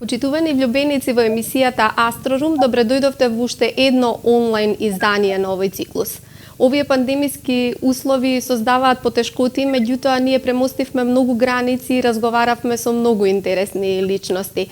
Почитувани влюбеници во емисијата Астрорум, добре дојдовте во уште едно онлайн издание на овој циклус. Овие пандемиски услови создаваат потешкоти, меѓутоа ние премостивме многу граници и разговаравме со многу интересни личности.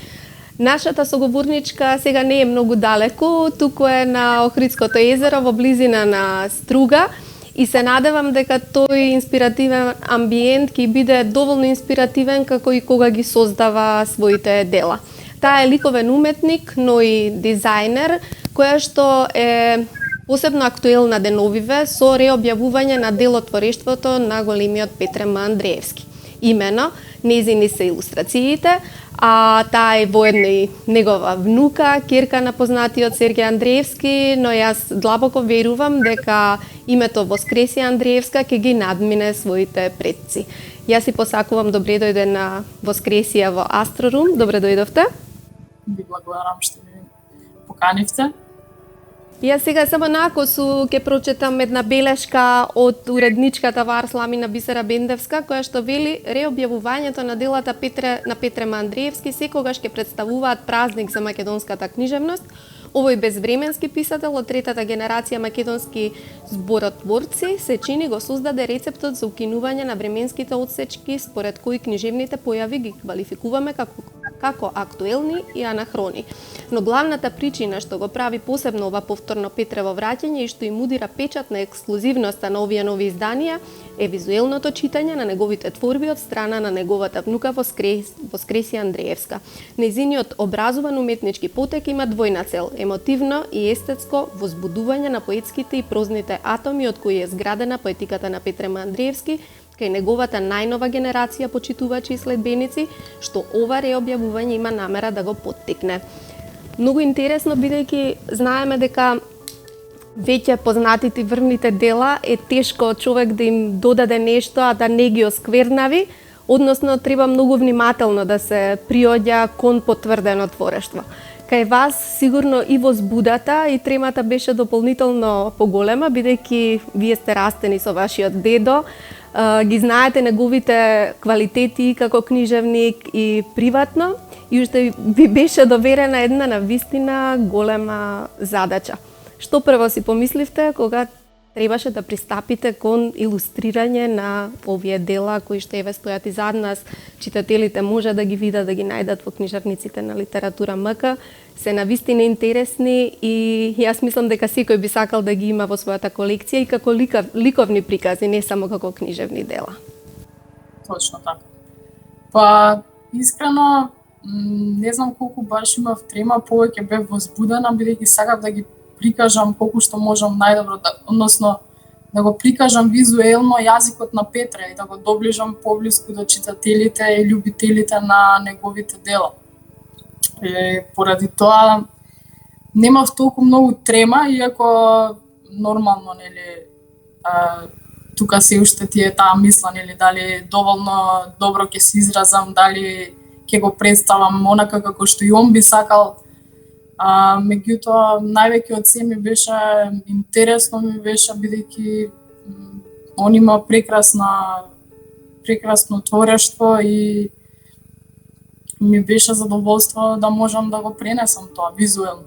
Нашата соговорничка сега не е многу далеку, туку е на Охридското езеро во близина на Струга и се надевам дека тој инспиративен амбиент ќе биде доволно инспиративен како и кога ги создава своите дела. Таа е ликовен уметник, но и дизајнер, која што е посебно актуелна деновиве со реобјавување на делотворештвото на големиот Петре М. Андреевски. Имено, незини се илустрациите, а таа е воедно и негова внука, ќерка на познатиот Сергеј Андреевски, но јас длабоко верувам дека името Воскресија Андреевска ќе ги надмине своите предци. Јас си посакувам добре дојде на Воскресија во Астрорум. Добре дојдовте. Ви благодарам што ми поканивте. Јас сега само накосу ќе прочитам една белешка од уредничката во Арс Ламина Бисера Бендевска, која што вели: реобјавувањето на делата на Петре М. Андреевски секогаш ќе представуваат празник за македонската книжевност. Овој безвременски писател од третата генерација македонски зборотворци се чини го создаде рецептот за укинување на временските одсечки според кои книжевните појави ги квалификуваме како актуелни и анахрони. Но главната причина што го прави посебно ова повторно Петрево враќање и што им удира печат на ексклузивноста на овие нови изданија е визуелното читање на неговите творби од страна на неговата внука Воскресија Андреевска. Нејзиниот образован уметнички потек има двојна цел: емотивно и естетско возбудување на поетските и прозните атоми од кои е зградена поетиката на Петре М. Андреевски кај неговата најнова генерација почитувачи и следбеници, што ова реобјавување има намера да го поттикне. Многу интересно, бидејќи знаеме дека веќе познатите врвните дела е тешко човек да им додаде нешто, а да не ги осквернави, односно треба многу внимателно да се приоѓа кон потврдено творештво. Кај вас сигурно и возбудата и тремата беше дополнително поголема, бидејќи вие сте растени со вашиот дедо, ги знаете неговите квалитети како книжевник и приватно, и уште ви беше доверена една навистина голема задача. Што прво си помисливте кога требаше да пристапите кон илустрирање на овие дела кои што еве стојат и зад нас, читателите може да ги видат, да ги најдат во книжарниците на Литература МК, се навистина интересни и јас мислам дека секој би сакал да ги има во својата колекција и како ликовни приказни, не само како книжевни дела. Точно така. Па, искрено, не знам колку баш имав трема, повеќе бев возбудена, бидејќи сакав да ги прикажам колку што можам најдобро, односно да го прикажам визуелно јазикот на Петре и да го доближам поблиску до читателите и љубителите на неговите дела. Поради тоа немав толку многу трема, иако нормално, нели, тука се уште ти е таа мисла, нели, дали доволно добро ќе се изразам, дали ќе го представам онака како што и он би сакал. Меѓутоа, највеќе од се ми беше интересно, бидејќи он има прекрасно творештво и ми беше задоволство да можам да го пренесам тоа визуелно.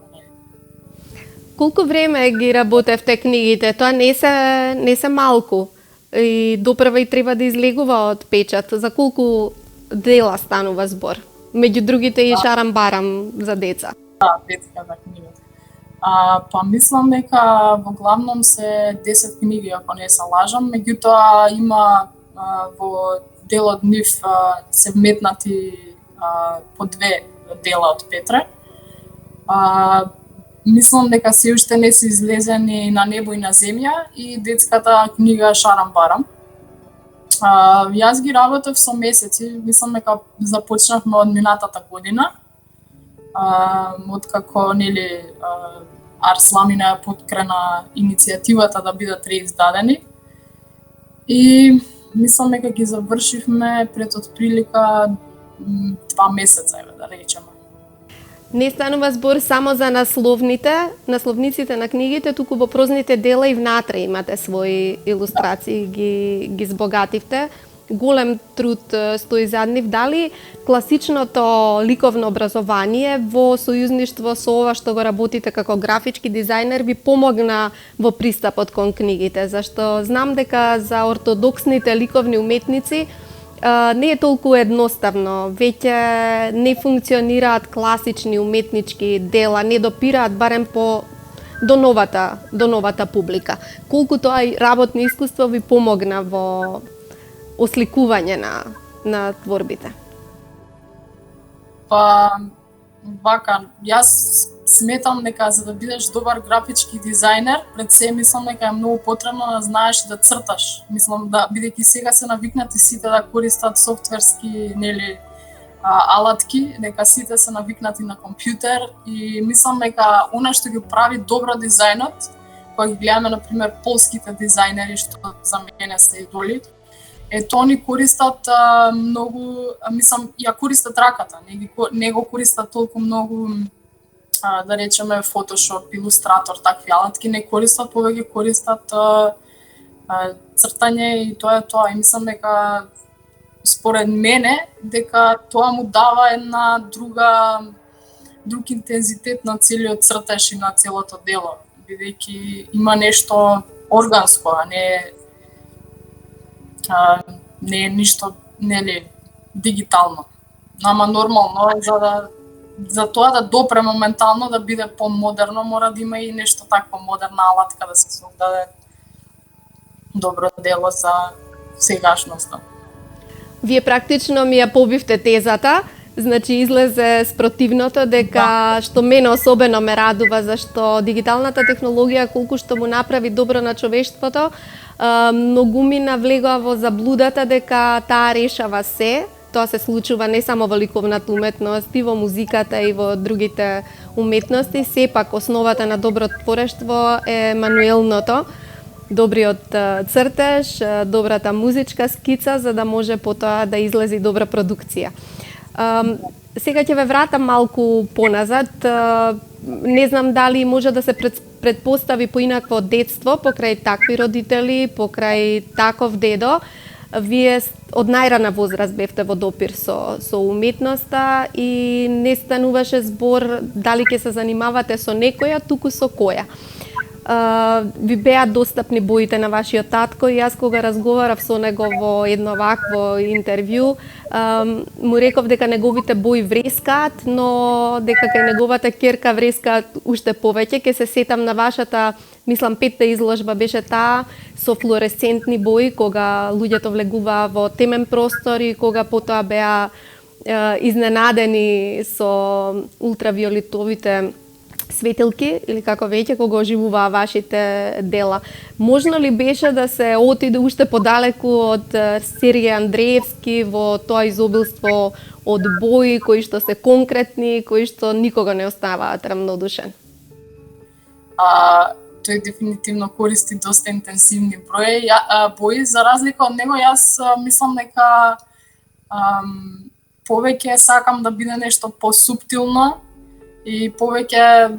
Колку време ги работевте книгите? Тоа не се малку. И допрва и треба да излегува од печат. За колку дела станува збор? Меѓу другите и Шарам Барам за деца. Да, детската книга. Па мислам дека во главном се 10 книги, ако не се лажам, меѓутоа има во дел од нив се вметнати по 2 дела од Петре. Мислам дека се уште не се излезени На небо и на земја и детската книга Шарам Барам. Јас ги работев со месеци, мислам дека започнавме од минатата година. Откако нели Арсламина ја поткрена иницијативата да бидат реиздадени. И мислам дека ги завршивме пред отприлика 2 месеца, да речеме. Не станува збор само за насловниците на книгите, туку во прозните дела и внатре имате своји илустрации, ги збогативте. Голем труд стои зад нив. Дали класичното ликовно образование во сојузништво со ова што го работите како графички дизајнер ви помогна во пристапот кон книгите? Зашто знам дека за ортодоксните ликовни уметници не е толку едноставно, веќе не функционираат класични уметнички дела, не допираат барем до новата публика. Колку тоа работно искуство ви помогна во осликување на творбите? Па, вака, јас сметам дека за да бидеш добар графички дизајнер, пред се мислам дека е многу потребно да знаеш да црташ. Мислам да бидејќи сега се навикнати сите да користат софтверски, нели, алатки, дека сите се навикнати на компјутер и мислам дека она што ги прави добро дизајнот, кога ги гледаме на пример полските дизајнери што за мене се идоли, тоа ни користат многу, мислам, ја користат раката, не го користат толку многу, да речеме, Photoshop, Illustrator, такви алатки, не користат, повеќе користат цртање и тоа е тоа. И мислам дека, според мене, дека тоа му дава една друг интензитет на целиот цртеж и на целото дело, бидејќи има нешто органско, а не е ништо, нели, дигитално. Нама нормално, за тоа да допре моментално, да биде помодерно, мора да има и нешто такво, модерна алатка да се создаде добро дело за сегашноста. Вие практично ми ја побивте тезата, значи излезе спротивното дека што мене особено ме радува, зашто дигиталната технологија колку што му направи добро на човештвото, многу ми навлегува во заблудата дека таа решава се. Тоа се случува не само во ликовната уметност, и во музиката и во другите уметности. Сепак основата на добро творештво е мануелното, добриот цртеж, добрата музичка скица, за да може потоа да излезе добра продукција. Сега ќе ве вратам малку поназад. Не знам дали може да се предпостави поинакво детство покрај такви родители, покрај таков дедо. Вие од најрана возраст бевте во допир со уметноста и не стануваше збор дали ќе се занимавате со некоја, туку со која. Ви беа достапни боите на вашиот татко и јас кога разговарав со него во едно вакво интервју, му реков дека неговите бои врескаат, но дека кај неговата ќерка врескаат уште повеќе. Ке се сетам на вашата, мислам, 5-та изложба беше таа со флуоресцентни бои, кога луѓето влегуваа во темен простор и кога потоа беа изненадени со ултравиолетовите светилки, или како веќе кога оживуваа вашите дела. Можно ли беше да се отиде уште подалеку од Сергеј Андреевски во тоа изобилство од бои кои што се конкретни, кои што никога не оставаат рамнодушен? Тој дефинитивно користи доста интенсивни бои. За разлика од него, јас мислам дека повеќе сакам да биде нешто посуптилно и повеќе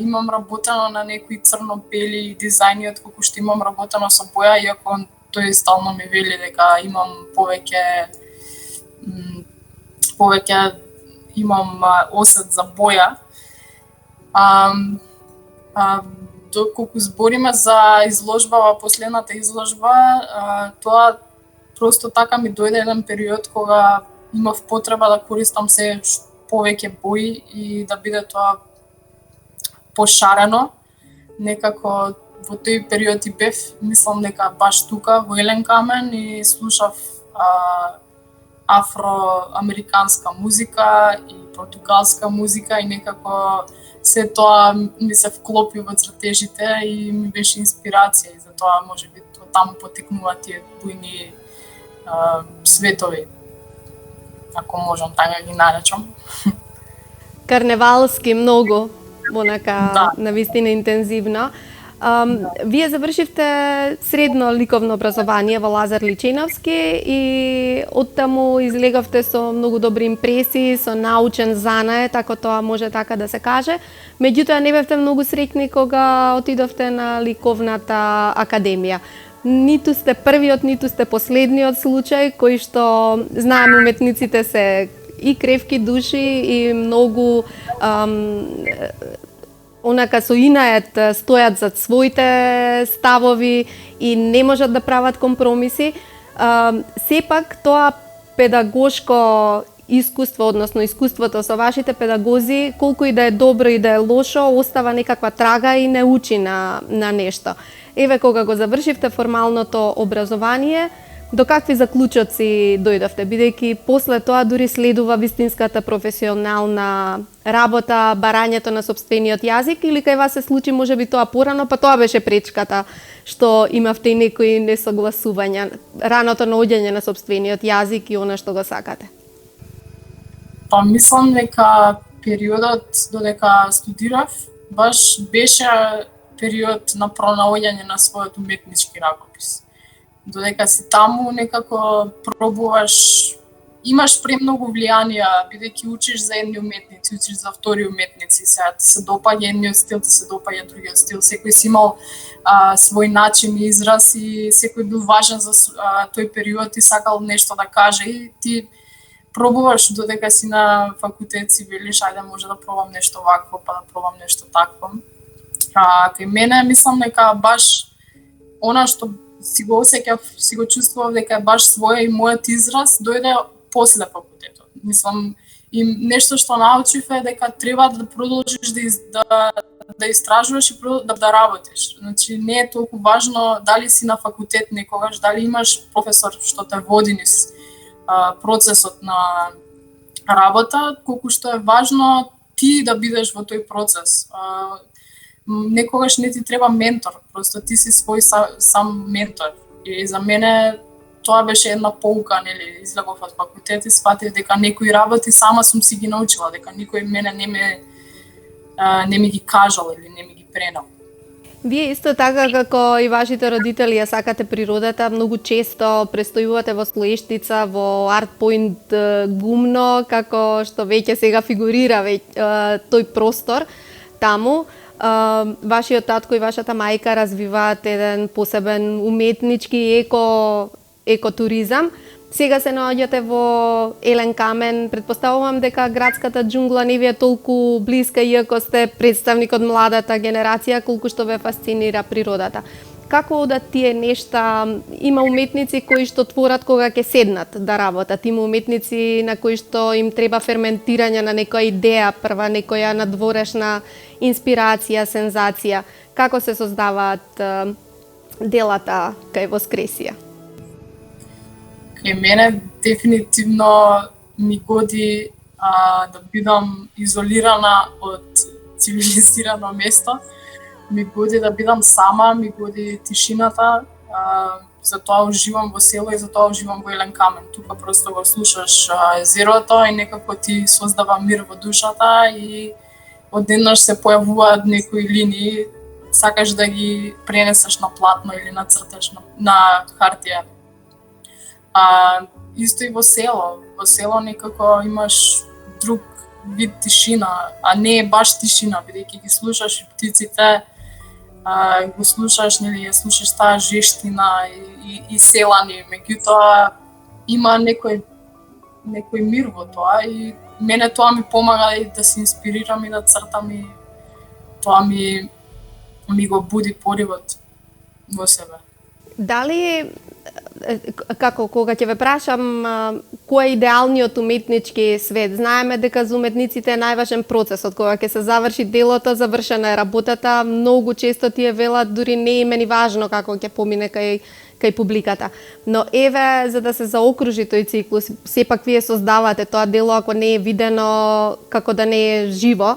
имам работено на некои црно-бели дизајни отколку што имам работено со боја, иако тој стално ми вели дека имам повеќе имам осет за боја. Доколку збориме за изложба, последната изложба, тоа просто така ми дојде еден период кога имав потреба да користам се повеќе бои и да биде тоа пошарено. Некако во тој период и бев, мислам дека баш тука во Елен Камен и слушав афроамериканска музика и португалска музика и некако се тоа ми се вклопи во цртежите и ми беше инспирација и затоа можеби таму потекнува тие бујни светови, ако можам така ги наречам. Карневалски многу, онака Да. навистина интензивно. Вие завршивте средно ликовно образование во Лазар Личиновски и оттаму излеговте со многу добри импресии, со научен занает, ако тоа може така да се каже. Меѓутоа не бевте многу среќни кога отидовте на ликовната академија. Ниту сте првиот, ниту сте последниот случај кој што знаеме уметниците се и кревки души и многу онака со инает стојат зад своите ставови и не можат да прават компромиси. Сепак тоа педагошко искуство, односно искуството со вашите педагози, колку и да е добро и да е лошо, остава некаква трага и не учи на нешто. Еве кога го завршивте формалното образование, до какви заклучоци дојдовте, бидејќи после тоа дури следува вистинската професионална работа, барањето на сопствениот јазик, или кај вас се случи можеби тоа порано, па тоа беше пречката што имавте и некои несогласувања, раното наоѓање на сопствениот јазик и она што го сакате? Па мислам дека периодот додека студирав баш беше период на пронаоѓање на својот уметнички ракопис. Додека си таму некако пробуваш, имаш премногу влијанија, бидејќи учиш за едни уметници, учиш за втори уметници, сега ти се допаѓа едниот стил, ти се допаѓа другиот стил, секој си имал свој начин и израз и секој бил важен за тој период и сакал нешто да каже и ти пробуваш додека си на факултет си велиш ајде може да пробам нешто вакво, па да пробам нешто такво. Кај мене мислам дека баш она што си го осеќав, си го чувствував дека е баш своја и мојот израз дојде после факултетот. Мислам и нешто што научив е дека треба да продолжиш да истражуваш и да работиш. Значи не е толку важно дали си на факултет некогаш, дали имаш професор што те води низ процесот на работа, колку што е важно ти да бидеш во тој процес. Некогаш не ти треба ментор, просто ти си свој сам ментор. И за мене тоа беше една поука, нели, излегов од факултет и сфатив дека некои работи сама сум си ги научила, дека никој мене не ми ги кажал или не ми ги пренел. Вие исто така како и вашите родители ја сакате природата, многу често престојувате во Слоештица, во Арт Поинт Гумно, како што веќе сега фигурира тој простор таму. Вашиот татко и вашата мајка развиваат еден посебен уметнички екотуризам. Сега се наоѓате во Елен Камен, претпоставувам дека градската џунгла не ви е толку блиска, иако сте представник од младата генерација, колку што ве фасцинира природата. Како одат тие нешта? Има уметници кои што творат кога ќе седнат да работат, има уметници на кои што им треба ферментирање на некоја идеја, прва некоја надворешна инспирација, сензација. Како се создаваат делата кај Воскресија? Кај мене дефинитивно ми годи да бидам изолирана од цивилизирано место. Ми годи да бидам сама, ми годи тишината, затоа уживам во село и затоа уживам во Елен Камен. Тука просто го слушаш езерото и некако ти создава мир во душата и одеднаш се појавуваат некои линии, сакаш да ги пренесеш на платно или нацрташ на хартија. Исто и во село. Во село некако имаш друг вид тишина, а не е баш тишина, бидејќи ги слушаш и птиците, го слушаш, нели, ја слушаш таа жештина и селани, меѓутоа има некој мир во тоа и мене тоа ми помага и да се инспирирам и да цртам и тоа ми го буди поривот во себе. Дали, како кога ќе ве прашам кој е идеалниот уметнички свет. Знаеме дека за уметниците е најважен процесот, кога ќе се заврши делото, завршена е работата, многу често тие велат дури не им е ни важно како ќе помине кај публиката. Но еве, за да се заокружи тој циклус, сепак вие создавате тоа дело, ако не е видено, како да не е живо.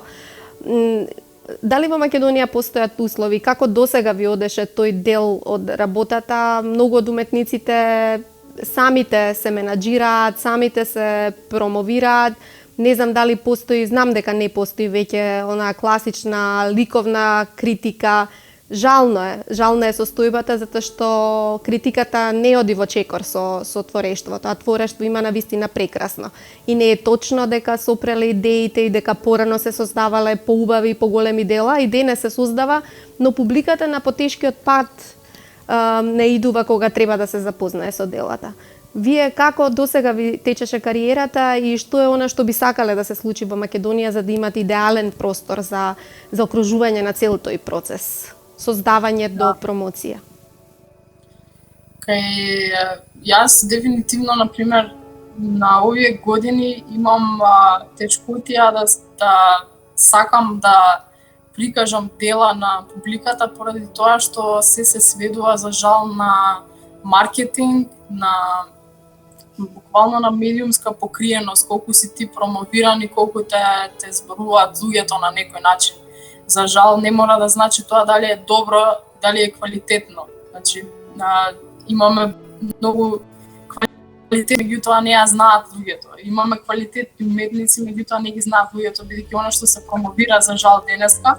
Дали во Македонија постојат услови? Како досега ви одеше тој дел од работата? Многу од уметниците самите се менаџираат, самите се промовираат. Не знам дали постои, знам дека не постои веќе онаа класична ликовна критика. Жална е состојбата затоа што критиката не оди во чекор со творештвото, а творештво има навистина прекрасно. И не е точно дека се опреле идеите и дека порано се создавале поубави и поголеми дела, и денес се создава, но публиката на потешкиот пат не идува кога треба да се запознае со делата. Вие како досега ви течеше кариерата и што е она што би сакале да се случи во Македонија за да имате идеален простор за окружување на цел тој процес? Создавање до промоција. Јас дефинитивно, например, на овие години имам течкотија да сакам да прикажам дела на публиката поради тоа што се сведува за жал на маркетинг, на буквално на медиумска покриеност, колку си ти промовиран и колку те зборуваат луѓето на некој начин. За жал не мора да значи тоа дали е добро, дали е квалитетно. Значи, имаме многу квалитет, меѓутоа не ја знаат луѓето. Имаме квалитетни уметници, меѓутоа не ги знаат луѓето, бидејќи она што се промовира за жал денеска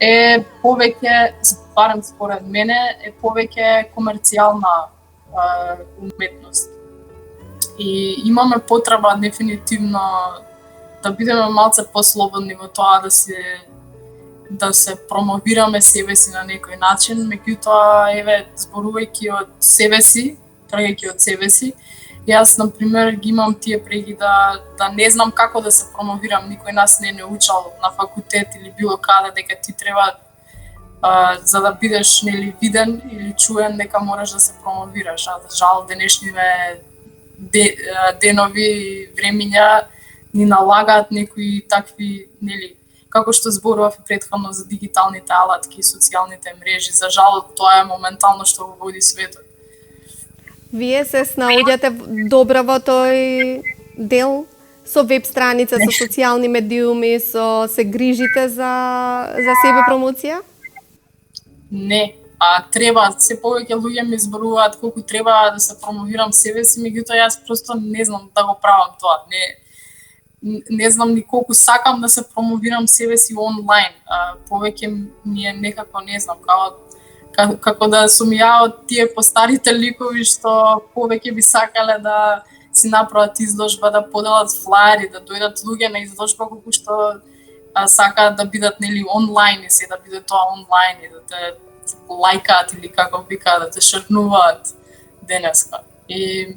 е повеќе, барем според мене, е повеќе комерцијална уметност. И имаме потреба дефинитивно да бидеме малце послободни во тоа да се промовираме себе си на некој начин, меѓутоа еве зборувајќи од себе си, тргајќи од себе си, јас на пример ги имам тие преги да не знам како да се промовирам, никој нас не учал на факултет или било каде дека ти треба за да бидеш нели виден или чуен дека мораш да се промовираш. А за жал денешниве денови и времиња ни налагаат некои такви нели како што зборував и претходно за дигиталните алатки и социјалните мрежи. За жал, тоа е моментално што го води светот. Вие се снаоѓате добро во тој дел со веб страница, со социјални медиуми, се грижите за себе промоција? Не, треба, се повеќе луѓе ми зборуваат колку треба да се промовирам себе си, меѓутоа јас просто не знам да го правам тоа. Не знам ни колку сакам да се промовирам себе си онлайн. Повеќе ми е некако, не знам, како да сум ја од тие постарите ликови што повеќе би сакале да си направат изложба, да поделат флаери, да дојдат луѓе на изложба колку што сакаат да бидат нели онлайн и се да биде тоа онлайн и да те лајкаат или како викаат да те шернуваат денеска. И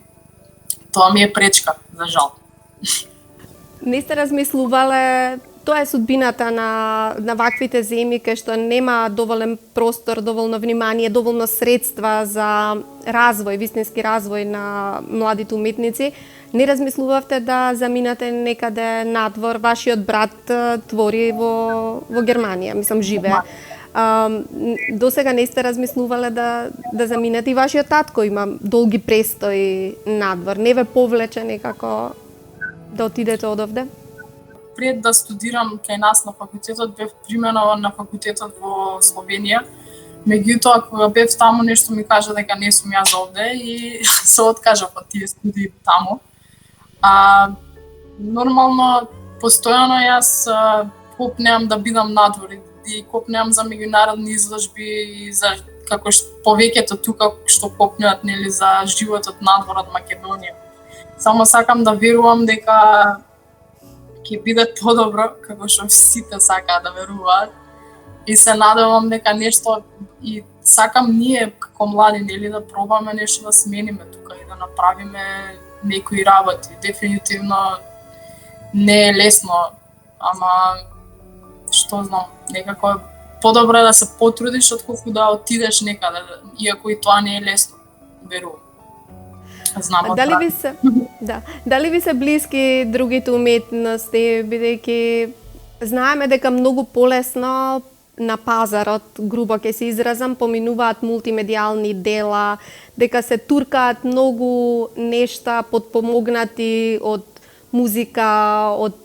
тоа ми е пречка, за жал. Не сте размислувале, тоа е судбината на ваквите земји кај што нема доволен простор, доволно внимание, доволно средства за развој, вистински развој на младите уметници. Не размислувавте да заминате некаде надвор? Вашиот брат твори во Германија, мислам живее. Досега не сте размислувале да заминете? И вашиот татко има долги престои надвор. Не ве повлече некако да отидете одовде? Пред да студирам кај нас на факултетот, бев применуван на факултетот во Словенија. Меѓутоа, кога бев таму, нешто ми кажа дека не сум јас овде и се откажав од тие студии таму. Нормално, постојано јас копнеам да бидам надвор и копнеам за меѓународни изложби и за како повеќето тука што копнеат нели за животот надвор од Македонија. Само сакам да верувам дека ќе биде подобро, како што сите сакаат да веруваат. И се надевам дека нешто и сакам ние како млади нели да пробаме нешто да смениме тука и да направиме некои работи. Дефинитивно не е лесно, ама што знам, некако е подобро да се потрудиш отколку да отидеш некаде, иако и тоа не е лесно, верувам. Знам од Дали ви се да, дали ви се блиски другите уметности, бидејќи знаеме дека многу полесно на пазарот, грубо ќе се изразам, поминуваат мултимедијални дела, дека се туркаат многу нешта подпомогнати од музика, од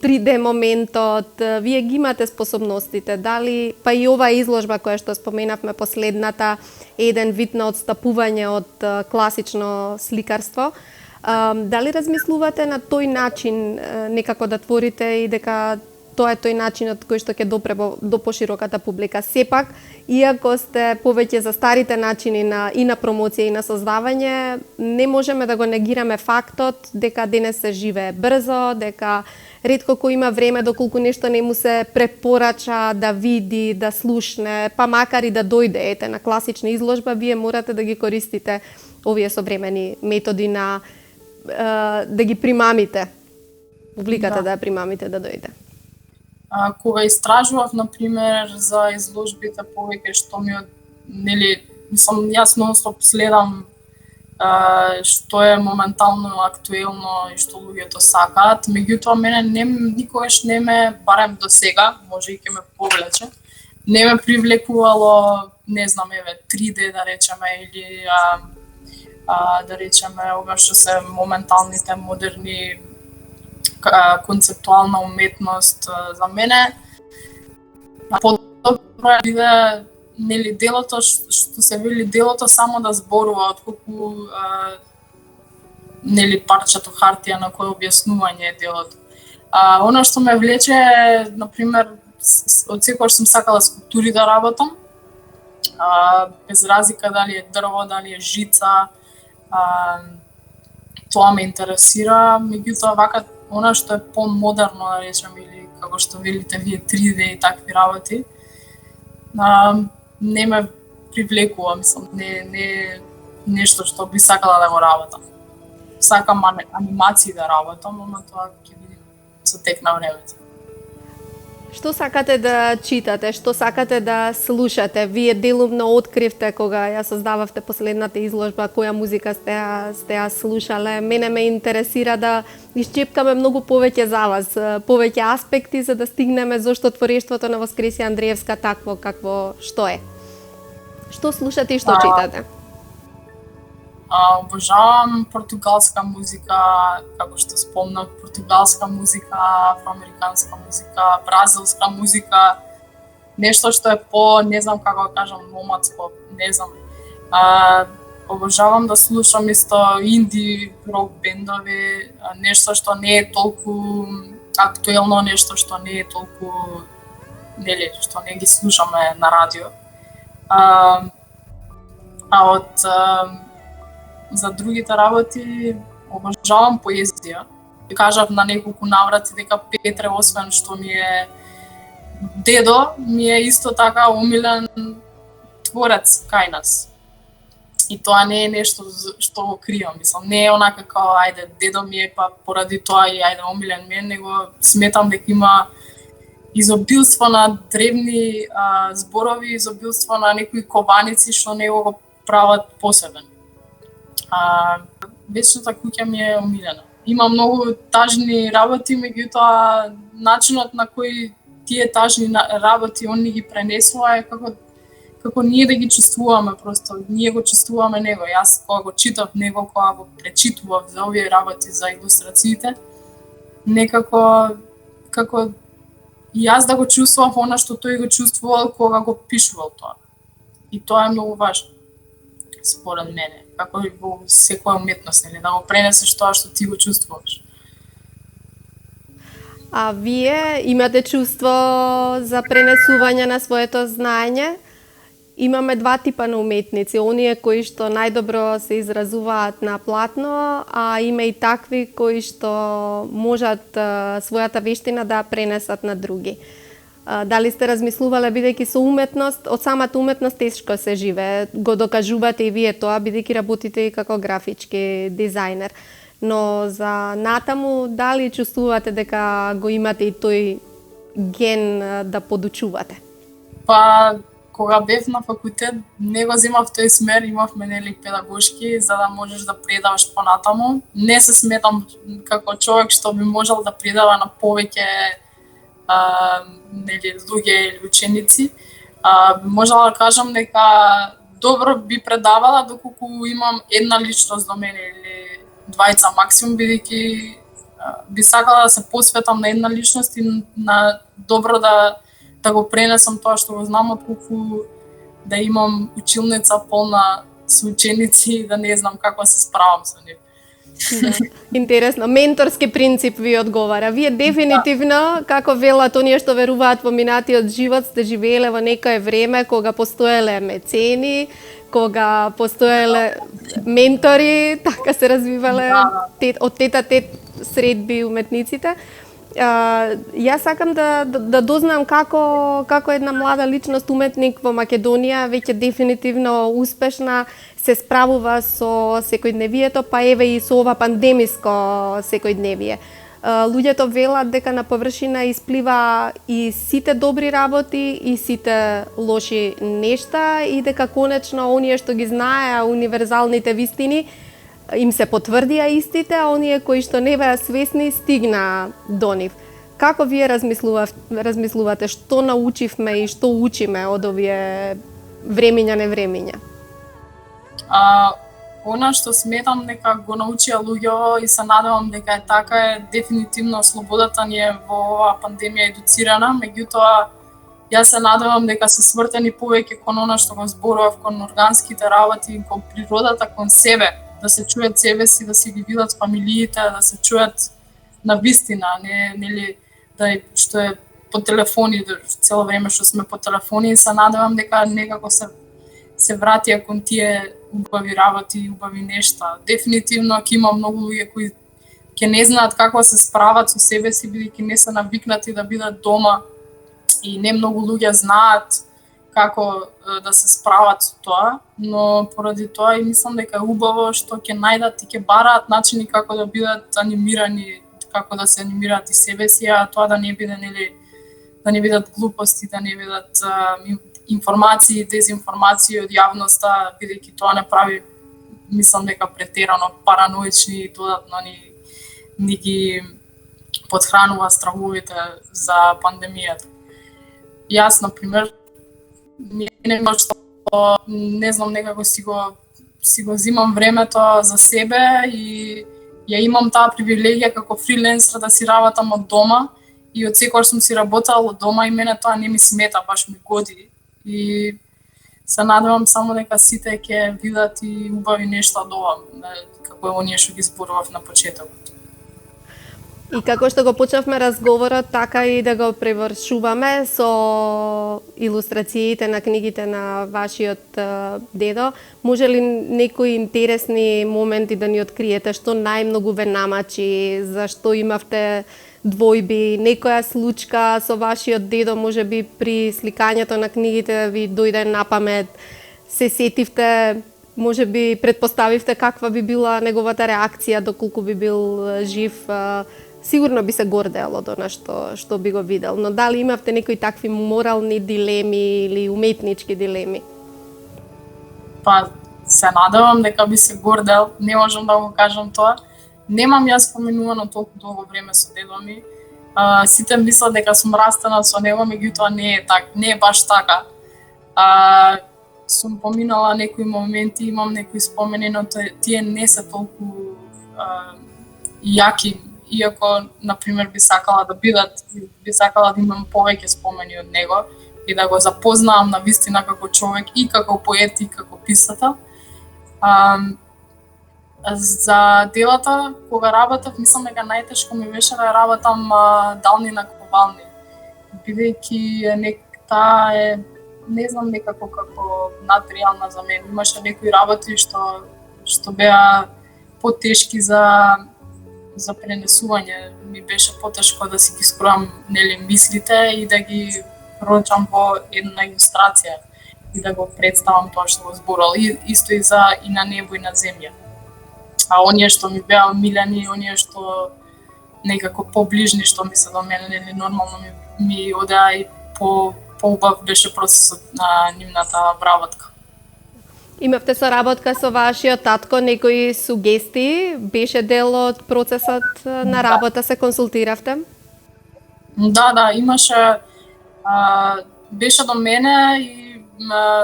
3D моментот. Вие ги имате способностите, дали па и оваа изложба која што споменавме последната е еден вид на отстапување од класично сликарство. Дали размислувате на тој начин некако да творите и дека тоа е тој начинот кој што ќе допре до пошироката публика? Сепак, иако сте повеќе за старите начини и на промоција и на создавање, не можеме да го негираме фактот дека денес се живее брзо, дека ретко кој има време доколку нешто не му се препорача да види, да слушне, па макар и да дојде на класична изложба, вие морате да ги користите овие современи методи на да ги примамите, публиката да ја примамите да дојде. Кога истражував, например, за изложбите повеќе што ми јас нонстоп следам што е моментално актуелно и што луѓето сакаат, меѓутоа мене никогаш не ме, барем до сега, може и ќе ме повлече, не ме привлекувало, не знам, 3D да речеме, или да речеме ова што се моменталните модерни концептуална уметност. За мене подобро е биде делото што се вели делото само да зборува отколку парчето хартија на кој објаснување е делото. Она што ме влече е, например, од секогаш сум сакала скулптури да работам, без разлика дали е дрво, дали е жица, тоа ме интересира, меѓутоа вака она што е помодерно, да речем, или како што велите вие 3D и такви работи, не ме привлекува, мислам, не нешто што би сакала да го работам. Сакам анимации да работам, ама тоа ќе видим со тек на времето. Што сакате да читате, што сакате да слушате? Вие делумно откривте кога ја создававте последната изложба, која музика сте ја слушале. Мене ме интересира да исчепкаме многу повеќе за вас, повеќе аспекти за да стигнеме зошто творештвото на Воскресија Андриевска такво какво што е. Што слушате и што читате? Обожавам португалска музика, како што спомнав, португалска музика, афроамериканска музика, бразилска музика, нешто што е не знам како да кажам, номадско, не знам. Обожавам да слушам исто инди рок бендови, нешто што не е толку актуелно, нешто што не е толку, што не ги слушаме на радио. За другите работи обожавам поезија. Кажав на неколку наврати дека Петре, освен што ми е дедо, ми е исто така омилен творец кај нас. И тоа не е нешто што го кријам, мислам, не е онака како ајде дедо ми е па поради тоа и ајде омилен ми е, него сметам дека има изобилство на древни зборови, изобилство на некои кованици што него го прават посебен. Вечната куќа ми е омилена. Има многу тажни работи, меѓутоа начинот на кој тие тажни работи он ни ги пренесува е како ние да ги чувствуваме, просто ние го чувствуваме него. Јас кога го читав него, кога го пречитував за овие работи за илустрациите, некако како јас да го чувствував она што тој го чувствувал кога го пишувал тоа. И тоа е многу важно, според мене, како и во секоја уметност, да го пренесеш тоа што ти го чувствуваш. А вие имате чувство за пренесување на своето знаење? Имаме два типа на уметници, оние кои што најдобро се изразуваат на платно, а има и такви кои што можат својата вештина да пренесат на други. Дали сте размислувале, бидејќи со уметност, од самата уметност тешко се живее, го докажувате и вие тоа, бидејќи работите и како графички дизајнер. Но за натаму, дали чувствувате дека го имате и тој ген да подучувате? Па, кога бев на факултет, не го земав тој смер, имавме нели педагошки за да можеш да предаваш понатаму. Не се сметам како човек што би можел да предава на повеќе нели луѓе или ученици. Би можела да кажам дека добро би предавала доколку имам една личност до мене или двајца максимум, бидејќи би сакала да се посветам на една личност и на добро да го пренесам тоа што го знам, отколку да имам училница полна со ученици и да не знам како се справам со нив. Да. Интересно, менторски принцип ви одговара. Вие дефинитивно, како велат оние што веруваат во минатиот живот, сте живееле во некое време кога постоеле мецени, кога постоеле ментори, така се развивале од тет средби уметниците. Јас сакам да дознам како една млада личност уметник во Македонија веќе дефинитивно успешна се справува со секојдневието, па еве и со ова пандемиско секојдневие. Луѓето велат дека на површина исплива и сите добри работи и сите лоши нешта и дека конечно оние што ги знаеа универзалните вистини им се потврдија истите, а оние кои што не беа свесни стигна до нив. Како вие размислувате што научивме и што учиме од овие времиња невремиња? Она што сметам дека го научија луѓето и се надевам дека е така е дефинитивно слободата ни е во оваа пандемија едуцирана, меѓутоа јас се надевам дека се свртени повеќе кон она што го зборував, кон органските работи, кон природата, кон себе, да се чујат себе си, да си ги видат фамилиите, да се чујат на вистина, нели што е по телефони, цело време што сме по телефони, и се надевам дека некако се вратија кон тие убави работи и убави нешта. Дефинитивно ќе има многу луѓе кои ќе не знаат како се справат со себе си, бидејќи не се навикнати да бидат дома и не многу луѓе знаат како да се справат со тоа, но поради тоа и мислам дека е убаво што ќе најдат и ќе бараат начини како да бидат анимирани, како да се анимираат и себе си, а тоа да не биде да не бидат глупости, да не бидат информации, дезинформации од јавноста, бидејќи тоа не прави, мислам дека претерано параноични и додатно ни ги подхранува страховите за пандемијата. Јас, например, мене што не знам, некако си го зимам времето за себе и ја имам таа привилегија како фриленсер да си работам од дома и од секогаш сум си работела од дома и мене тоа не ми смета, баш ми годи. И се надевам само дека сите ќе видат и убави нешта од ова, како е оние што ги зборував на почетокот. И како што го почнавме разговорот, така и да го превршуваме со илустрациите на книгите на вашиот дедо. Може ли некои интересни моменти да ни откриете, што најмногу ве намачи, зашто имавте двојби, некоја случка со вашиот дедо, може би при сликањето на книгите ви дојде на памет, се сетивте, може би предпоставивте каква би била неговата реакција доколку би бил жив, сигурно би се гордел од она што би го видел, но дали имавте некои такви морални дилеми или уметнички дилеми? Па, се надевам дека би се гордел, не можам да го кажам тоа. Немам јас споменувано толку долго време со дедо ми. Сите мислат дека сум растена со него, меѓутоа не е баш така. Сум поминала некои моменти, имам некои спомени, но тие не се толку јаки, иако, например, би сакала да имам повеќе спомени од него и да го запознавам на вистина како човек и како поет и како писател. За делата, кога работев, мислам дека најтешко ми беше да работам дални наковални, бидејќи таа е, не знам, некако како надреална за мене. Имаше некои работи што беа потешки за пренесување. Ми беше потешко да си ги скројам мислите и да ги прочам во една илустрација и да го представам тоа што го зборувал. Исто и на небо и на земја. А оние што ми беа милени, оние што некако поближни што ми се до мене, нормално ми одеа и поубав беше процесот на нивната вработка. Имавте соработка со вашиот татко, некои сугестии? Беше дел од процесот на работа, се консултиравте? Да, имаше, беше до мене и,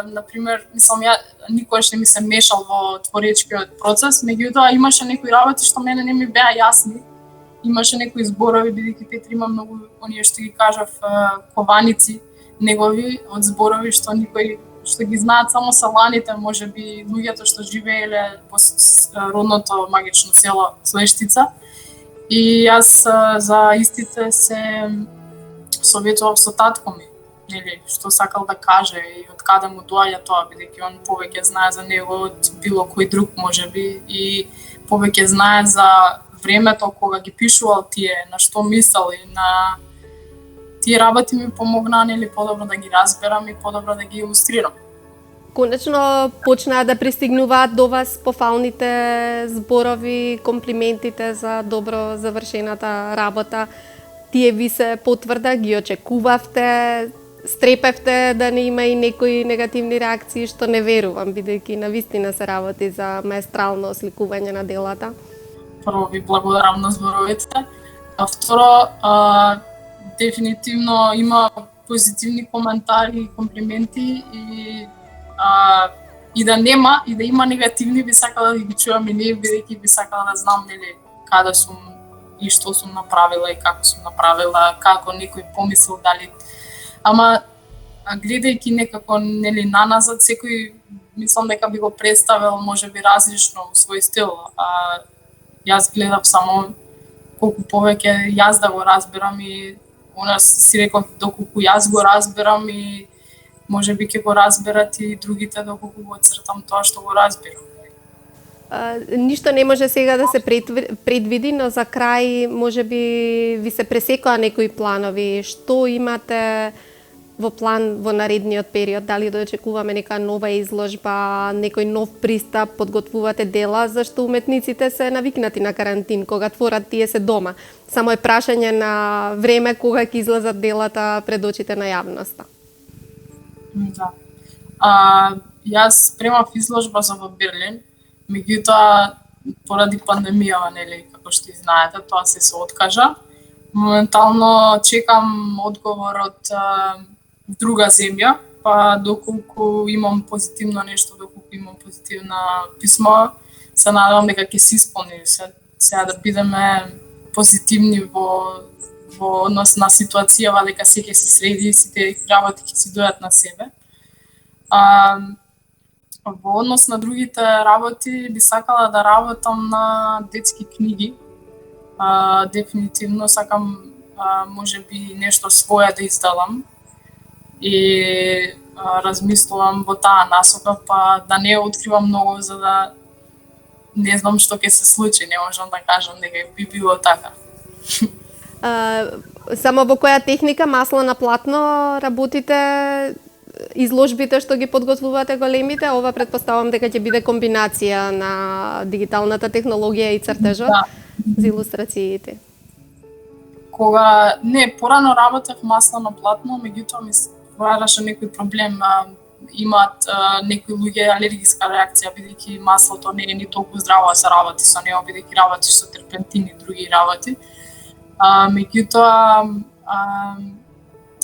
например, мислам, ја никогаш не ми се мешал во творечкиот процес, меѓутоа имаше некои работи што мене не ми беа јасни. Имаше некои зборови, бидејќи Петри има многу, оние што ги кажав, кованици негови од зборови што што ги знаат само саланите, можеби луѓето што живееле во родното магично село Слештица. И јас за истите се советував со татко ми, нели, што сакал да каже и од каде му доаѓа тоа, бидејќи он повеќе знае за него од било кој друг можеби и повеќе знае за времето кога ги пишувал тие, на што мислел и на тие работи ми помогнаа, нели, подобро да ги разберам и подобро да ги илустрирам. Конечно почнаа да пристигнуваат до вас пофалните зборови, комплиментите за добро завршената работа. Тие ви се потврда, ги очекувавте, стрепевте да не има и некои негативни реакции, што не верувам, бидејќи навистина се работи за маестрално осликување на делата. Прво ви благодарам на зборовите, а второ, дефинитивно има позитивни коментари и комплименти и да нема, и да има негативни, би сакала да ги чувам и ние, бидејќи би сакала да знам, нели, каде сум и што сум направила и како сум направила, како некој помислил дали. Ама гледајќи некако, нели, наназад, секој мислам дека би го представил можеби различно во свој стил. Јас гледав само колку повеќе јас да го разберам и си реков доколку јас го разберам и можеби ќе го разберат и другите доколку го цртам тоа што го разбирам. Ништо не може сега да се предвиди, но за крај можеби ви се пресекоа некои планови. Што имате во план во наредниот период? Дали да очекуваме нека нова изложба, некој нов пристап, подготвувате дела, зашто уметниците се навикнати на карантин, кога творат тие се дома. Само е прашање на време кога ќе излезат делата пред очите на јавноста. Да. Јас спремав изложба за во Берлин, меѓутоа поради пандемијава, нели, како што знаете, тоа се откажа. Моментално чекам одговор од друга земја, па доколку имам позитивно нешто, доколку имам позитивна писмо, се надевам дека ќе се исполни. Сега да бидеме позитивни во однос на ситуацијава, дека се ќе се среди, сите работи ќе си дојдат на себе. Во однос на другите работи, би сакала да работам на детски книги. Дефинитивно сакам можеби нешто свое да издадам и размислувам во таа насока, па да не откривам многу за да не знам што ќе се случи, не можам да кажам дека би било така. Само во која техника, масло на платно работите? Изложбите што ги подготвувате големите, ова претпоставам дека ќе биде комбинација на дигиталната технологија и цртежот за илустрациите. Кога порано работев масло на платно, меѓутоа ми ствараше некој проблем. Имаат некои луѓе алергиска реакција, бидејќи маслото не е ни толку здраво да се работи со него, бидејќи работиш со терпентин и други работи. Меѓутоа,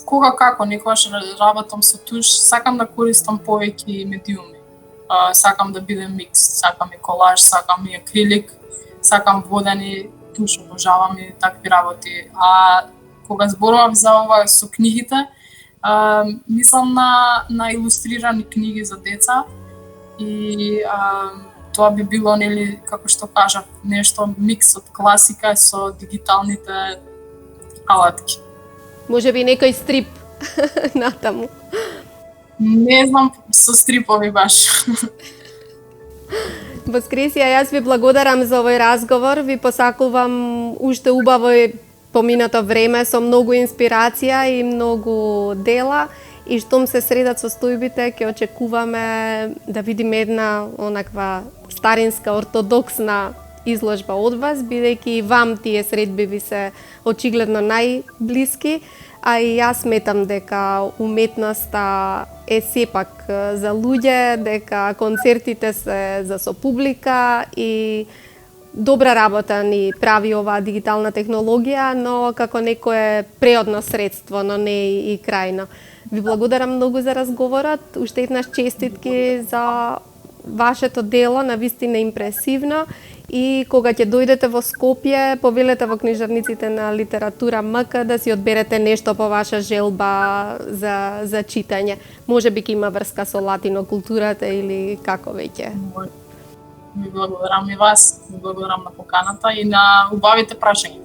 кога како, некогаш работам со туш, сакам да користам повеќе медиуми. Сакам да биде микс, сакам и колаж, сакам и акрилик, сакам водени туш, обожавам и такви работи. Кога зборував за ова со книгите, мислам на илустрирани книги за деца и тоа би било, нели, како што кажав, нешто микс од класика со дигиталните алатки. Може би некој стрип натаму. Не знам, со стрипови баш. Воскресија, јас ви благодарам за овој разговор, ви посакувам уште убаво поминато време со многу инспирација и многу дела и штом се средат состојбите, ќе очекуваме да видиме една онаква старинска, ортодоксна изложба од вас, бидејќи вам тие средби ви се очигледно најблиски. а и јас сметам дека уметноста е сепак за луѓе, дека концертите се за со публика и добра работа ни прави оваа дигитална технологија, но како некое преодно средство, но не и крајно. Ви благодарам многу за разговорот, уште еднаш честитки за вашето дело, навистина импресивно, и кога ќе дојдете во Скопје, повелете во книжарниците на Литература МК да си одберете нешто по ваша желба за читање. Може би ќе има врска со латино културата или како веќе. Ви благодарам и вас, ви благодарам на поканата и на убавите прашања.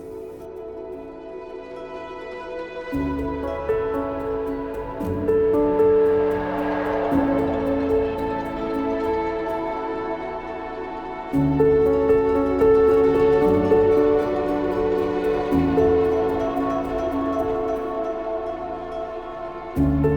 Thank you.